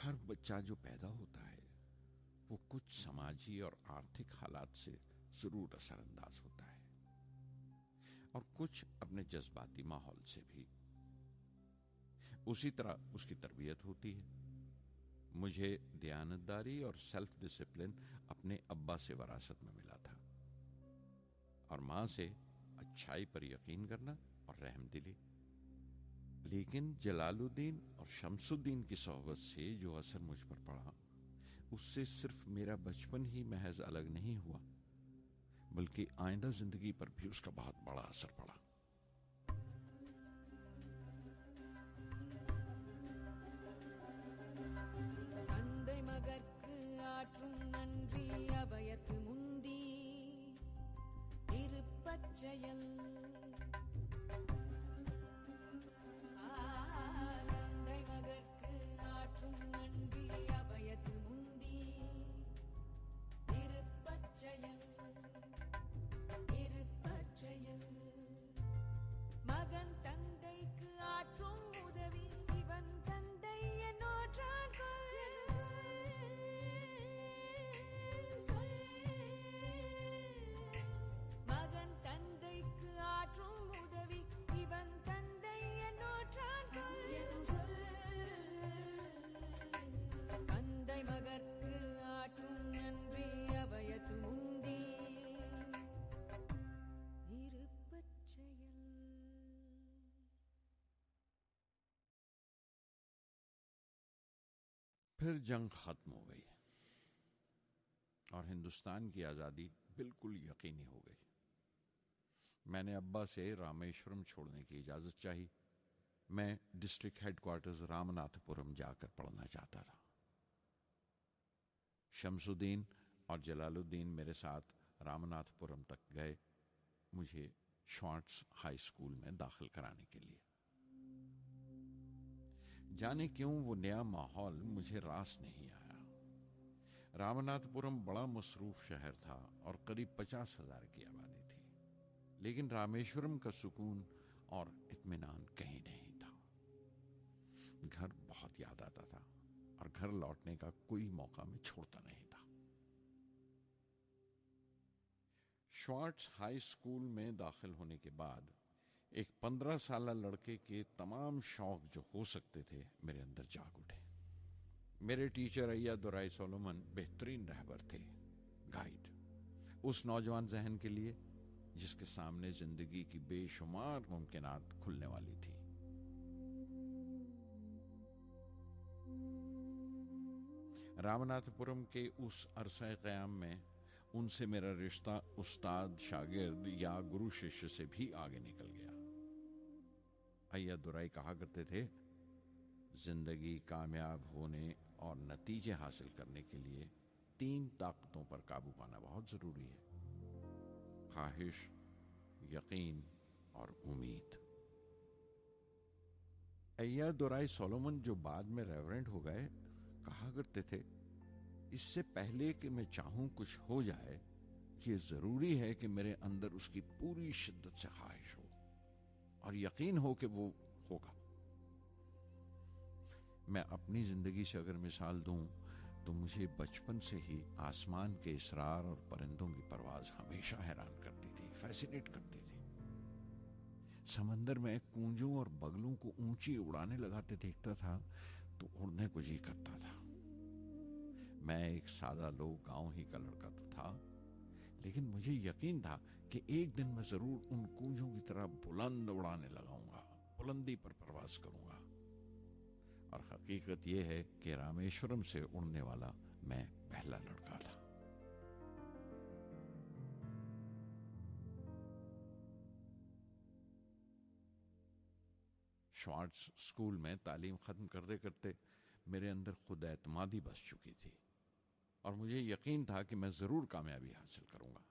ہر بچہ جو پیدا ہوتا ہے وہ کچھ سماجی اور آرتھک حالات سے ضرور اثر انداز ہوتا ہے، اور کچھ اپنے جذباتی ماحول سے بھی۔ اسی طرح اس کی تربیت ہوتی ہے۔ مجھے دیانتداری اور سیلف ڈسپلن اپنے ابا سے وراثت میں ملا تھا، اور ماں سے اچھائی پر یقین کرنا اور رحم دلی۔ لیکن جلال الدین اور شمس الدین کی صحبت سے جو اثر مجھ پر پڑا، اس سے صرف میرا بچپن ہی محض الگ نہیں ہوا، بلکہ آئندہ زندگی پر بھی اس کا بہت بڑا اثر پڑا۔ தந்தை மகற்கு ஆற்றும் நன்றி அபயத்து முந்தி இருப்பச்செயல் தந்தை மகற்கு ஆற்றும் நன்றி அபயத்து முந்தி இருப்பச்செயல் இருப்பச்செயல் மகன் தந்தைக்கு ஆற்றும் உதவி இவன் தந்தை என்னோற்றான் மகன் தந்தைக்கு ஆற்றும் உதவி இவன் தந்தை என்னோற்றான் எனும் சொல் தந்தை மகற்கு ஆற்றும் நன்றி அபயத்து முந்தி இருப்பச்செயல்۔ پھر جنگ ختم ہو گئی اور ہندوستان کی آزادی بالکل یقینی ہو گئی۔ میں نے ابا سے رامیشورم چھوڑنے کی اجازت چاہی۔ میں ڈسٹرکٹ ہیڈ کوارٹرز رامناتھ پورم جا کر پڑھنا چاہتا تھا۔ شمس الدین اور جلال الدین میرے ساتھ رامناتھ پورم تک گئے، مجھے شوارٹس ہائی اسکول میں داخل کرانے کے لیے۔ جانے کیوں وہ نیا ماحول مجھے راس نہیں آیا۔ رامناتھ پورم بڑا مصروف شہر تھا اور قریب 50,000 کی آبادی تھی، لیکن رامیشورم کا سکون اور اطمینان کہیں نہیں تھا۔ گھر بہت یاد آتا تھا اور گھر لوٹنے کا کوئی موقع میں چھوڑتا نہیں تھا۔ شوارٹس ہائی اسکول میں داخل ہونے کے بعد ایک 15 سالہ لڑکے کے تمام شوق جو ہو سکتے تھے میرے اندر جاگ اٹھے۔ میرے ٹیچر ایا دورائی سولومن بہترین رہبر تھے، گائیڈ، اس نوجوان ذہن کے لیے جس کے سامنے زندگی کی بے شمار ممکنات کھلنے والی تھی۔ رامناتھ پورم کے اس عرصہ قیام میں ان سے میرا رشتہ استاد شاگرد یا گرو ششیہ سے بھی آگے نکل گیا۔ ایا دورائی کہا کرتے تھے، زندگی کامیاب ہونے اور نتیجے حاصل کرنے کے لیے 3 طاقتوں پر قابو پانا بہت ضروری ہے: خواہش، یقین اور امید۔ ایا دورائی سولومن جو بعد میں ریورنڈ ہو گئے کہا کرتے تھے، اس سے پہلے کہ میں چاہوں کچھ ہو جائے، یہ ضروری ہے کہ میرے اندر اس کی پوری شدت سے خواہش ہو اور یقین ہو کہ وہ ہوگا۔ میں اپنی زندگی سے اگر مثال دوں تو مجھے بچپن سے ہی آسمان کے اسرار اور پرندوں کی پرواز ہمیشہ حیران کرتی تھی، فیسینیٹ کرتی تھی۔ سمندر میں کونجوں اور بگلوں کو اونچی اڑانے لگاتے دیکھتا تھا تو اڑنے کو جی کرتا تھا۔ میں ایک سادہ لوگ گاؤں ہی کا لڑکا تو تھا، لیکن مجھے یقین تھا کہ ایک دن میں ضرور ان کونجوں کی طرح بلند اڑانے لگاؤں گا، بلندی پر پرواز کروں گا۔ اور حقیقت یہ ہے کہ رامیشورم سے اڑنے والا میں پہلا لڑکا تھا۔ شوارٹس اسکول میں تعلیم ختم کرتے کرتے میرے اندر خود اعتمادی بس چکی تھی، اور مجھے یقین تھا کہ میں ضرور کامیابی حاصل کروں گا۔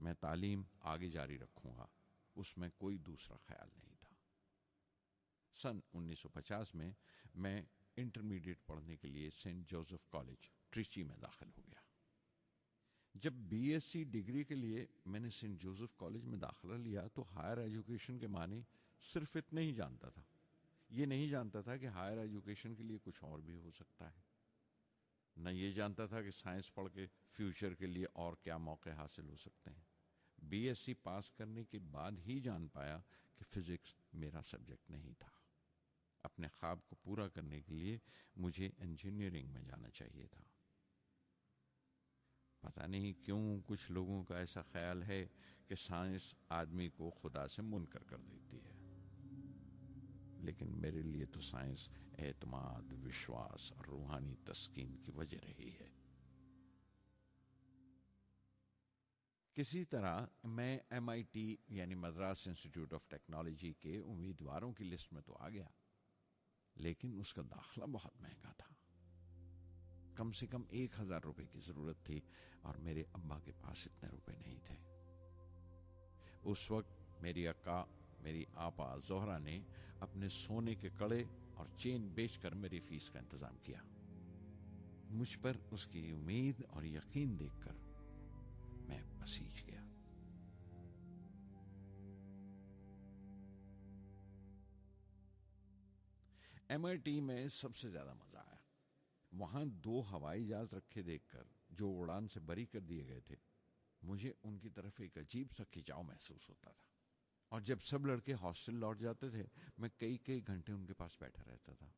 میں تعلیم آگے جاری رکھوں گا، اس میں کوئی دوسرا خیال نہیں تھا۔ سن 1950 میں انٹرمیڈیٹ پڑھنے کے لیے سینٹ جوزف کالج ٹریچی میں داخل ہو گیا۔ جب بی ایس سی ڈگری کے لیے میں نے سینٹ جوزف کالج میں داخلہ لیا تو ہائر ایجوکیشن کے معنی صرف اتنے ہی جانتا تھا، یہ نہیں جانتا تھا کہ ہائر ایجوکیشن کے لیے کچھ اور بھی ہو سکتا ہے، نہ یہ جانتا تھا کہ سائنس پڑھ کے فیوچر کے لیے اور کیا موقع حاصل ہو سکتے ہیں۔ بی ایس سی پاس کرنے کے بعد ہی جان پایا کہ فزکس میرا سبجیکٹ نہیں تھا۔ اپنے خواب کو پورا کرنے کے لیے مجھے انجینئرنگ میں جانا چاہیے تھا۔ پتہ نہیں کیوں کچھ لوگوں کا ایسا خیال ہے کہ سائنس آدمی کو خدا سے منکر کر دیتی ہے، لیکن میرے لیے تو سائنس اعتماد، وشواس اور روحانی تسکین کی وجہ رہی ہے۔ کسی طرح میں ایم آئی ٹی یعنی مدراس انسٹیٹیوٹ آف ٹیکنالوجی کے امیدواروں کی لسٹ میں تو آ گیا، لیکن اس کا داخلہ بہت مہنگا تھا۔ کم سے کم 1000 روپے کی ضرورت تھی اور میرے ابا کے پاس اتنے روپے نہیں تھے۔ اس وقت میری اکا، میری آپا زہرا نے اپنے سونے کے کڑے اور چین بیچ کر میری فیس کا انتظام کیا۔ مجھ پر اس کی امید اور یقین دیکھ کر میں پسیج گیا۔ ایم آئی ٹی میں سب سے زیادہ مزہ آیا۔ وہاں 2 ہوائی جہاز رکھے دیکھ کر جو اڑان سے بری کر دیے گئے تھے، مجھے ان کی طرف ایک عجیب سا کھنچاؤ محسوس ہوتا تھا، اور جب سب لڑکے ہاسٹل لوٹ جاتے تھے میں کئی گھنٹے ان کے پاس بیٹھا رہتا تھا۔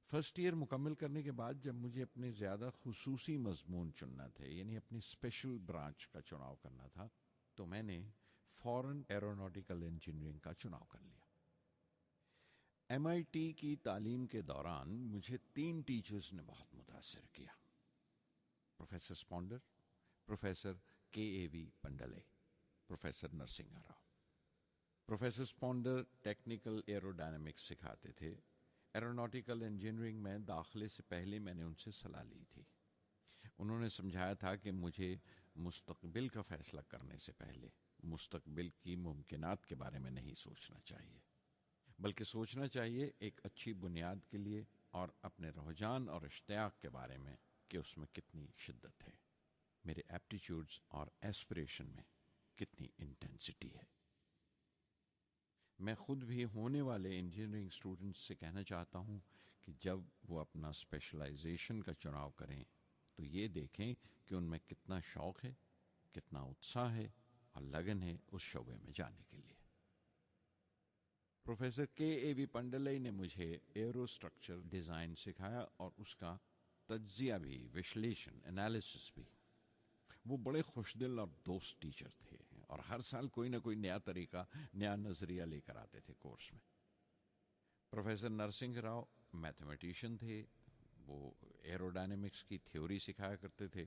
فرسٹ ایئر مکمل کرنے کے بعد جب مجھے اپنے زیادہ خصوصی مضمون چننا تھے، یعنی اپنی اسپیشل برانچ کا چناؤ کرنا تھا، تو میں نے فورن ایروناٹیکل انجینئرنگ کا چناؤ کر لیا۔ ایم آئی ٹی کی تعلیم کے دوران مجھے 3 ٹیچرز نے بہت متاثر کیا: پروفیسر اسپونڈر، professor K A V Pandalai, professor Narasinga Rao. Professor اسپونڈر ٹیکنیکل ایرو ڈائنامکس سکھاتے تھے۔ ایروناٹیکل انجینئرنگ میں داخلے سے پہلے میں نے ان سے صلاح لی تھی۔ انہوں نے سمجھایا تھا کہ مجھے مستقبل کا فیصلہ کرنے سے پہلے مستقبل کی ممکنات کے بارے میں نہیں سوچنا چاہیے، بلکہ سوچنا چاہیے ایک اچھی بنیاد کے لیے اور اپنے رجحان اور اشتیاق کے بارے میں کہ اس میں کتنی شدت ہے، میرے ایپٹیچیوڈز اور ایسپریشن میں کتنی انٹینسٹی ہے۔ میں خود بھی ہونے والے انجینئرنگ اسٹوڈنٹس سے کہنا چاہتا ہوں کہ جب وہ اپنا اسپیشلائزیشن کا چناؤ کریں تو یہ دیکھیں کہ ان میں کتنا شوق ہے، کتنا اتساہ ہے اور لگن ہے اس شعبے میں جانے کے لیے۔ پروفیسر کے اے وی پنڈلئی نے مجھے ایرو اسٹرکچر ڈیزائن سکھایا اور اس کا تجزیہ بھی، وشلیشن، انالیسس بھی۔ وہ بڑے خوش دل اور دوست ٹیچر تھے اور ہر سال کوئی نہ کوئی نیا طریقہ، نیا نظریہ لے کر آتے تھے کورس میں۔ پروفیسر نرسنگ راؤ میتھمیٹیشین تھے، وہ ایرو ڈائنامکس کی تھیوری سکھایا کرتے تھے۔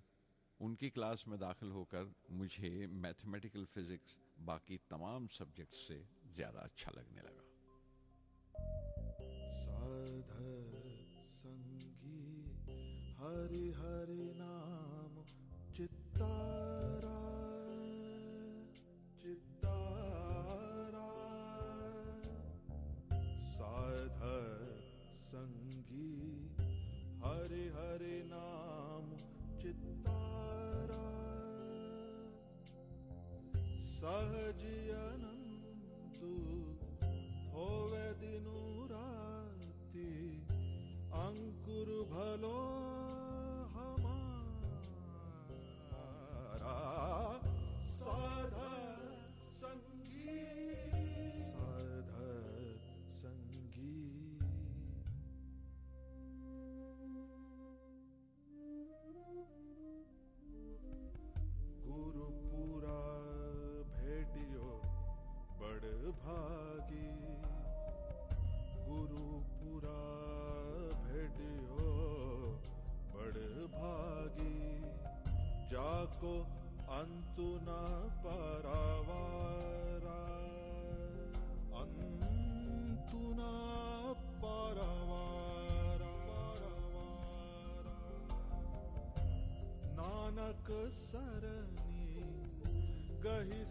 ان کی کلاس میں داخل ہو کر مجھے میتھمیٹیکل فزکس باقی تمام سبجیکٹس سے زیادہ اچھا لگنے لگا۔ سنگی ہری ہری نام چتارا چتارا سادھ سنگی ہری ہری نام چتارا سہجی انتو ہووے دنو راتی انکر بھلو ہمارا سادھ سنگی سادھ سنگی۔ گرو پورا بھیٹیو بڑ بھاگی، گرو پورا بھیٹیو بڑ بھاگی، جاکو انتو نہ پاراوارا انتو نہ پاراوارا نانک سرنی گہی